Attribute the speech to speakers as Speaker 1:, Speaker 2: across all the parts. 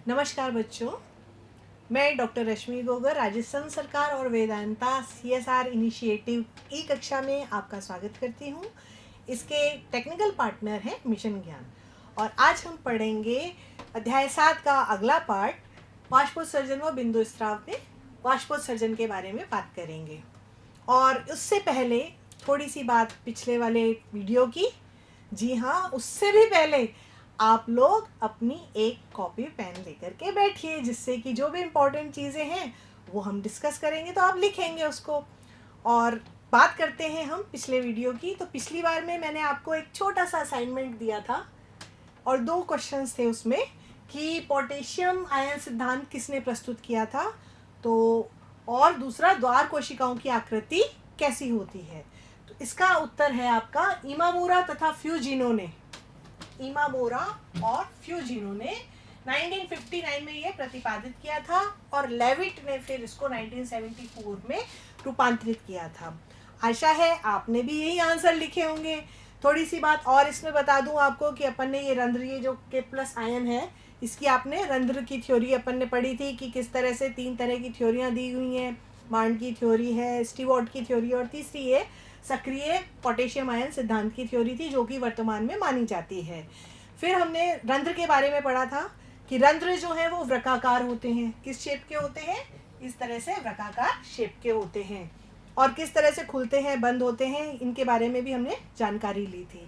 Speaker 1: नमस्कार बच्चों, मैं डॉक्टर रश्मि गोगर राजस्थान सरकार और वेदांता CSR इनिशिएटिव ई कक्षा में आपका स्वागत करती हूँ। इसके टेक्निकल पार्टनर हैं मिशन ज्ञान और आज हम पढ़ेंगे अध्याय 7 का अगला पार्ट, वाष्पोत्सर्जन व बिंदु स्राव में वाष्पोत्सर्जन के बारे में बात करेंगे। और उससे पहले थोड़ी सी बात पिछले वाले वीडियो की। जी हाँ, उससे भी पहले आप लोग अपनी एक कॉपी पेन लेकर के बैठिए, जिससे कि जो भी इम्पोर्टेंट चीज़ें हैं वो हम डिस्कस करेंगे तो आप लिखेंगे उसको। और बात करते हैं हम पिछले वीडियो की। तो पिछली बार में मैंने आपको एक छोटा सा असाइनमेंट दिया था और 2 क्वेश्चंस थे उसमें कि पोटेशियम आयन सिद्धांत किसने प्रस्तुत किया था, तो और दूसरा द्वार कोशिकाओं की आकृति कैसी होती है। तो इसका उत्तर है आपका इमामोरा तथा फ्यूजिनो ने। इमामोरा और फ्यूजिनो ने 1959 में ये प्रतिपादित किया था और लेविट ने फिर इसको 1974 में रूपांतरित किया था। आशा है आपने भी यही आंसर लिखे होंगे। थोड़ी सी बात और इसमें बता दूं आपको कि अपन ने ये रंध्र, ये जो K+ आयन है, इसकी आपने रंध्र की थ्योरी अपन ने पढ़ी थी कि किस तरह से 3 तरह की थ्योरियां दी हुई हैं। मांड की थ्योरी है, स्टीवर्ट की थ्योरी और तीसरी ये सक्रिय पोटेशियम आयन सिद्धांत की थ्योरी थी, जो कि वर्तमान में मानी जाती है। फिर हमने रंध्र के बारे में पढ़ा था कि रंध्र जो है वो वृत्ताकार होते हैं। किस शेप के होते हैं? इस तरह से वृत्ताकार शेप के होते हैं। और किस तरह से खुलते हैं, बंद होते हैं, इनके बारे में भी हमने जानकारी ली थी।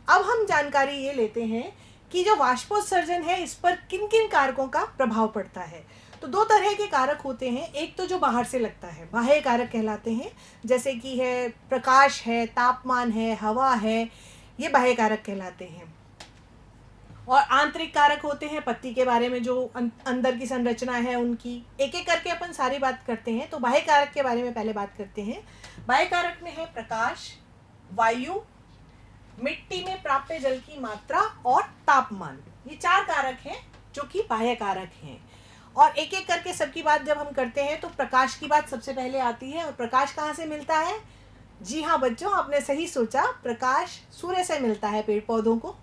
Speaker 1: अब हम जानकारी ये लेते हैं कि जो वाष्पोत्सर्जन है इस पर किन किन कारकों का प्रभाव पड़ता है। तो 2 तरह के कारक होते हैं। एक तो जो बाहर से लगता है, बाह्य कारक कहलाते हैं, जैसे कि है प्रकाश है, तापमान है, हवा है, ये बाह्य कारक कहलाते हैं। और आंतरिक कारक होते हैं, पत्ती के बारे में जो अंदर की संरचना है उनकी। एक एक करके अपन सारी बात करते हैं। तो बाह्य कारक के बारे में पहले बात करते हैं। बाह्य कारक में है प्रकाश, वायु, मिट्टी में प्राप्य जल की मात्रा और तापमान। ये 4 कारक हैं जो कि बाह्य कारक हैं। और एक एक करके सबकी बात जब हम करते हैं तो प्रकाश की बात सबसे पहले आती है। और प्रकाश कहाँ से मिलता है? जी हाँ बच्चों, आपने सही सोचा, प्रकाश सूर्य से मिलता है पेड़ पौधों को।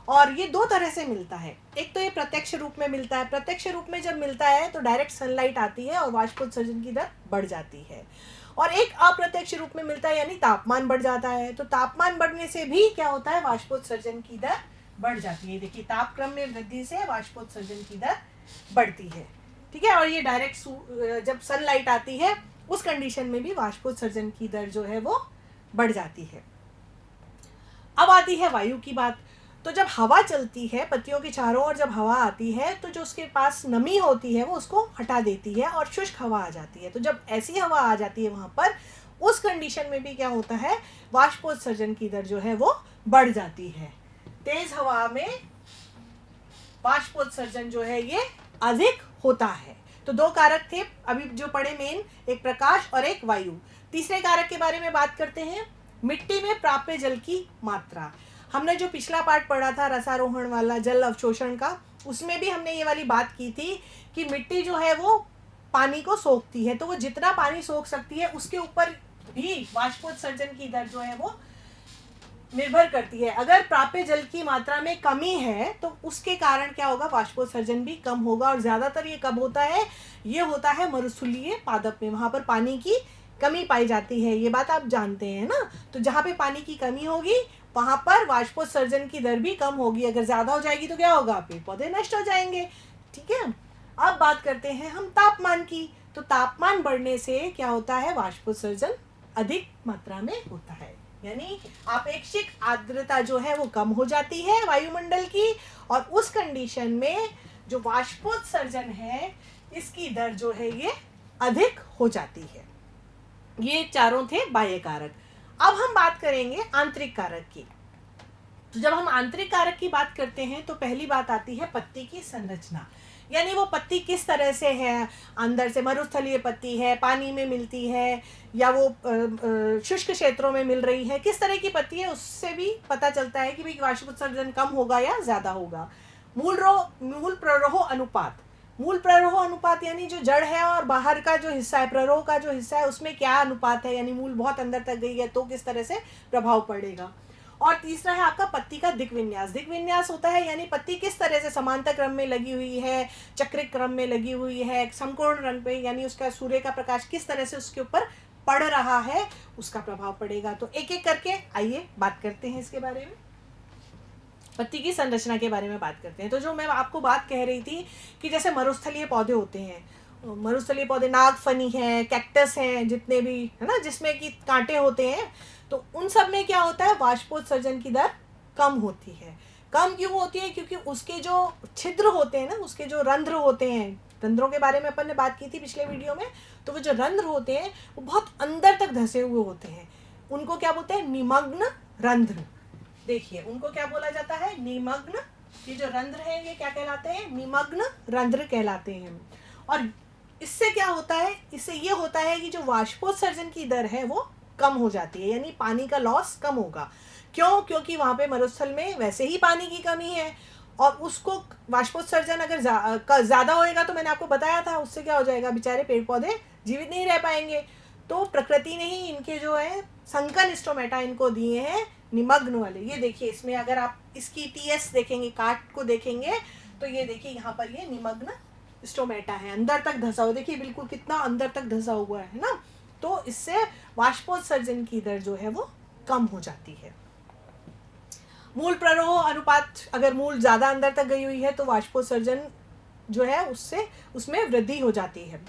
Speaker 1: और ये 2 तरह से मिलता है। एक तो ये प्रत्यक्ष रूप में मिलता है। प्रत्यक्ष रूप में जब मिलता है तो डायरेक्ट सनलाइट आती है और वाष्पोत्सर्जन की दर बढ़ जाती है। और एक अप्रत्यक्ष रूप में मिलता है, यानी तापमान बढ़ जाता है। तो तापमान बढ़ने से भी क्या होता है? वाष्पोत्सर्जन की दर बढ़ जाती है। देखिए, तापक्रम में वृद्धि से वाष्पोत्सर्जन की दर बढ़ती है। ठीक है। और ये डायरेक्ट जब सनलाइट आती है उस कंडीशन में भी वाष्पोत्सर्जन की दर जो है वो बढ़ जाती है। अब आती है वायु की बात। तो जब हवा चलती है पत्तियों के चारों ओर, जब हवा आती है तो जो उसके पास नमी होती है वो उसको हटा देती है और शुष्क हवा आ जाती है। तो जब ऐसी हवा आ जाती है वहां पर, उस कंडीशन में भी क्या होता है? वाष्पोत्सर्जन की दर जो है वो बढ़ जाती है। तेज हवा में वाष्पोत्सर्जन जो है ये अधिक होता है। तो 2 कारक थे अभी जो पढ़े मेन, एक प्रकाश और एक वायु। तीसरे कारक के बारे में बात करते हैं, मिट्टी में प्राप्य जल की मात्रा। हमने जो पिछला पार्ट पढ़ा था रसारोहण वाला, जल अवशोषण का, उसमें भी हमने ये वाली बात की थी कि मिट्टी जो है वो पानी को सोखती है। तो वो जितना पानी सोख सकती है उसके ऊपर भी वाष्पोत्सर्जन की दर जो है वो निर्भर करती है। अगर प्राप्य जल की मात्रा में कमी है तो उसके कारण क्या होगा? वाष्पोत्सर्जन भी कम होगा। और ज्यादातर ये कब होता है? ये होता है मरुस्थलीय पादप में, वहां पर पानी की कमी पाई जाती है। ये बात आप जानते हैं ना। तो जहाँ पे पानी की कमी होगी वहां पर वाष्पोत्सर्जन की दर भी कम होगी। अगर ज्यादा हो जाएगी तो क्या होगा? पेड़ पौधे नष्ट हो जाएंगे। ठीक है। अब बात करते हैं हम तापमान की। तो तापमान बढ़ने से क्या होता है? वाष्पोत्सर्जन अधिक मात्रा में होता है, यानी आपेक्षिक आर्द्रता जो है वो कम हो जाती है वायुमंडल की। और उस कंडीशन में जो वाष्पोत्सर्जन है इसकी दर जो है ये अधिक हो जाती है। ये चारों थे बाह्य कारक। अब हम बात करेंगे आंतरिक कारक की। तो जब हम आंतरिक कारक की बात करते हैं तो पहली बात आती है पत्ती की संरचना, यानी वो पत्ती किस तरह से है। अंदर से मरुस्थलीय पत्ती है, पानी में मिलती है, या वो शुष्क क्षेत्रों में मिल रही है, किस तरह की पत्ती है, उससे भी पता चलता है कि भाई वाष्पोत्सर्जन कम होगा या ज्यादा होगा। मूल प्ररोह अनुपात। मूल प्ररोह अनुपात यानी जो जड़ है और बाहर का जो हिस्सा है, प्ररोह का जो हिस्सा है, उसमें क्या अनुपात है, यानी मूल बहुत अंदर तक गई है तो किस तरह से प्रभाव पड़ेगा। और तीसरा है आपका पत्ती का दिक् विन्यास। दिक् विन्यास होता है यानी पत्ती किस तरह से समांतर क्रम में लगी हुई है, चक्रिक क्रम में लगी हुई है, समकोण रंग पे, यानी उसका सूर्य का प्रकाश किस तरह से उसके ऊपर पड़ रहा है, उसका प्रभाव पड़ेगा। तो एक एक करके आइए बात करते हैं इसके बारे में, पत्ती की संरचना के बारे में बात करते हैं। तो जो मैं आपको बात कह रही थी कि जैसे मरुस्थलीय पौधे होते हैं, मरुस्थलीय पौधे नागफनी है, कैक्टस हैं, जितने भी है ना जिसमें कि कांटे होते हैं, तो उन सब में क्या होता है, वाष्पोत्सर्जन की दर कम होती है। कम क्यों होती है? क्योंकि उसके जो छिद्र होते हैं ना, उसके जो रंध्र होते हैं, रंध्रों के बारे में अपन ने बात की थी पिछले वीडियो में, तो वो जो रंध्र होते हैं वो बहुत अंदर तक धसे हुए होते हैं। उनको क्या बोलते हैं? निमग्न रंध्र। देखिए उनको क्या बोला जाता है? निमग्न। ये जो रंध्र है ये क्या कहलाते हैं? निमग्न रंध्र कहलाते हैं। और इससे क्या होता है? इससे ये होता है कि जो वाष्पोत्सर्जन की दर है वो कम हो जाती है, यानी पानी का लॉस कम होगा। क्यों? क्योंकि वहाँ पे मरुस्थल में वैसे ही पानी की कमी है, और उसको वाष्पोत्सर्जन अगर ज़्यादा होएगा तो मैंने आपको बताया था उससे क्या हो जाएगा, बेचारे पेड़ पौधे जीवित नहीं रह पाएंगे। तो प्रकृति ने ही इनके जो है संकन स्टोमेटा इनको दिए हैं निमग्न वाले। ये देखिए इसमें अगर आप इसकी टीएस देखेंगे, काट को देखेंगे, तो ये देखिए यहाँ पर ये निमग्न स्टोमेटा है, अंदर तक धसा हुआ। देखिए बिल्कुल कितना अंदर तक धसा हुआ है ना। तो इससे वाष्पोत्सर्जन की दर जो है वो कम हो जाती है। मूल प्ररोह अनुपात, अगर मूल ज़्यादा अंदर तक गई हुई है तो वाष्पोत्सर्जन जो है उससे उसमें वृद्धि हो जाती है।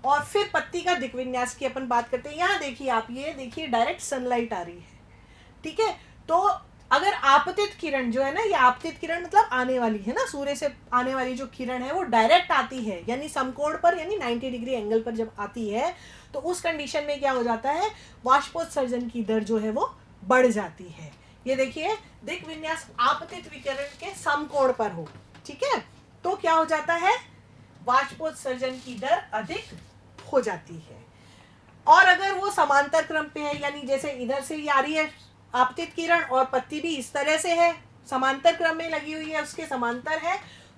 Speaker 1: और फिर पत्ती का दिक् विन्यास की अपन बात करते हैं। यहाँ देखिए आप, ये देखिए डायरेक्ट सनलाइट आ रही है, ठीक है। तो अगर आपतित किरण जो है ना, ये आपतित किरण मतलब आने वाली है ना, सूर्य से आने वाली जो किरण है वो डायरेक्ट आती है, यानी समकोण पर, यानी 90 डिग्री एंगल पर जब आती है, तो उस कंडीशन में क्या हो जाता है, वाष्पोत्सर्जन की दर जो है वो बढ़ जाती है। ये देखिए दिक् विन्यास आपतित विकिरण के समकोण पर हो, ठीक है, तो क्या हो जाता है, वाष्पोत्सर्जन की दर अधिक हो जाती है। और अगर वो समांतर क्रम पे है, यानी जैसे इधर से ये आ रही है आपतित किरण और पत्ती भी इस तरह से है, समांतर क्रम में लगी हुई है, उसके समांतर है,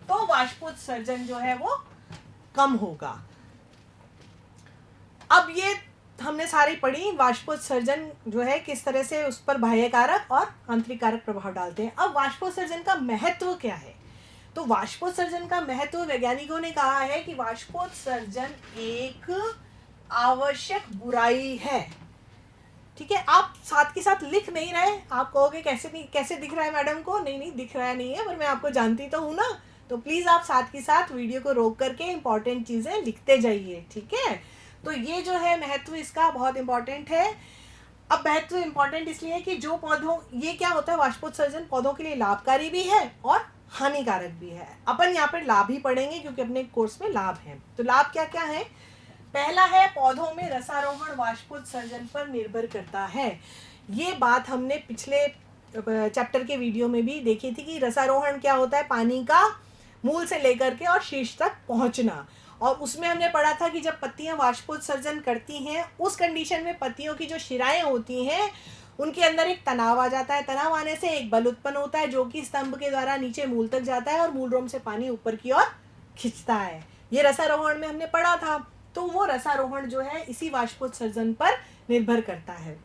Speaker 1: तो वाष्पोत्सर्जन जो है वो कम होगा। अब ये हमने सारी पढ़ी वाष्पोत्सर्जन जो है किस तरह से उस पर बाह्य कारक और आंतरिक कारक प्रभाव डालते हैं। अब वाष्पोत्सर्जन का महत्व क्या है? तो वाष्पोत्सर्जन का महत्व वैज्ञानिकों ने कहा है कि वाष्पोत्सर्जन एक आवश्यक बुराई है, ठीक है। आप साथ के साथ लिख नहीं रहे, आप कहोगे कैसे नहीं, कैसे दिख रहा है मैडम को? नहीं दिख रहा नहीं है, पर मैं आपको जानती तो हूँ ना। तो प्लीज आप साथ के साथ वीडियो को रोक करके इंपॉर्टेंट चीजें लिखते जाइए, ठीक है। तो ये जो है महत्व इसका बहुत इंपॉर्टेंट है। अब महत्व इंपॉर्टेंट इसलिए है कि जो पौधों, ये क्या होता है, वाष्पोत्सर्जन पौधों के लिए लाभकारी भी है और हानिकारक भी है। अपन यहाँ पर लाभ ही पढ़ेंगे क्योंकि अपने कोर्स में लाभ है। तो लाभ क्या क्या है? पहला है पौधों में रसारोहण वाष्पोत्सर्जन पर निर्भर करता है। ये बात हमने पिछले चैप्टर के वीडियो में भी देखी थी कि रसारोहण क्या होता है, पानी का मूल से लेकर के और शीर्ष तक पहुंचना। और उसमें हमने पढ़ा था कि जब पत्तियां वाष्पोत्सर्जन करती हैं, उस कंडीशन में पत्तियों की जो शिराएं होती हैं उनके अंदर एक तनाव आ जाता है। तनाव आने से एक बल उत्पन्न होता है जो कि स्तंभ के द्वारा नीचे मूल तक जाता है और मूल रोम से पानी ऊपर की ओर खिंचता है। ये रसारोहण में हमने पढ़ा था। तो वो रसारोहण जो है इसी वाष्पोत्सर्जन पर निर्भर करता है।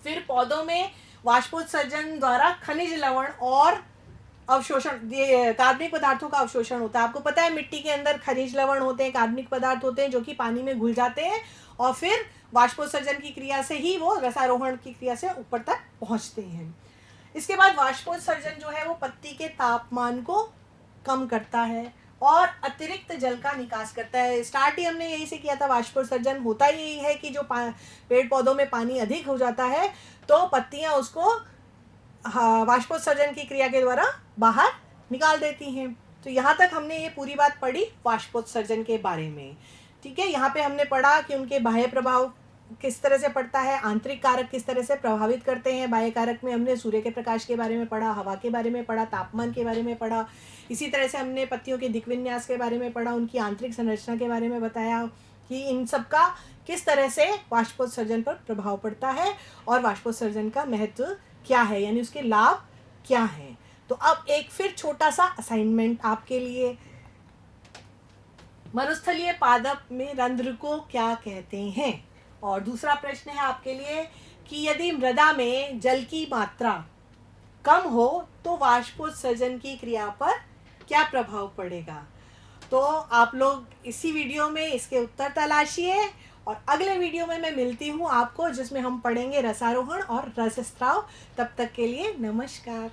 Speaker 1: फिर पौधों में वाष्पोत्सर्जन द्वारा खनिज लवण और अवशोषण, ये कार्बनिक पदार्थों का अवशोषण होता है। आपको पता है मिट्टी के अंदर खनिज लवण होते हैं, कार्बनिक पदार्थ होते हैं जो कि पानी में घुल जाते हैं और फिर वाष्पोत्सर्जन की क्रिया से ही वो रसारोहण की क्रिया से ऊपर तक पहुंचते हैं। इसके बाद वाष्पोत्सर्जन जो है वो पत्ती के तापमान को कम करता है और अतिरिक्त जल का निकास करता है। स्टार्ट ही हमने यही से किया था, वाष्पोत्सर्जन होता यही है कि जो पेड़ पौधों में पानी अधिक हो जाता है तो पत्तियां उसको वाष्पोत्सर्जन की क्रिया के द्वारा बाहर निकाल देती हैं। तो यहाँ तक हमने ये पूरी बात पढ़ी वाष्पोत्सर्जन के बारे में, ठीक है। यहाँ पे हमने पढ़ा कि उनके बाह्य प्रभाव किस तरह से पड़ता है, आंतरिक कारक किस तरह से प्रभावित करते हैं। बाह्य कारक में हमने सूर्य के प्रकाश के बारे में पढ़ा, हवा के बारे में पढ़ा, तापमान के बारे में पढ़ा। इसी तरह से हमने पत्तियों के दिक् विन्यास के बारे में पढ़ा, उनकी आंतरिक संरचना के बारे में बताया कि इन सब का किस तरह से वाष्पोत्सर्जन पर प्रभाव पड़ता है और वाष्पोत्सर्जन का महत्व क्या है, यानी उसके लाभ क्या हैं। तो अब एक फिर छोटा सा असाइनमेंट आपके लिए, मरुस्थलीय पादप में रंध्र को क्या कहते हैं। और दूसरा प्रश्न है आपके लिए कि यदि मृदा में जल की मात्रा कम हो तो वाष्पोत्सर्जन की क्रिया पर क्या प्रभाव पड़ेगा। तो आप लोग इसी वीडियो में इसके उत्तर तलाशिए और अगले वीडियो में मैं मिलती हूँ आपको, जिसमें हम पढ़ेंगे रसारोहण और रसस्राव। तब तक के लिए नमस्कार।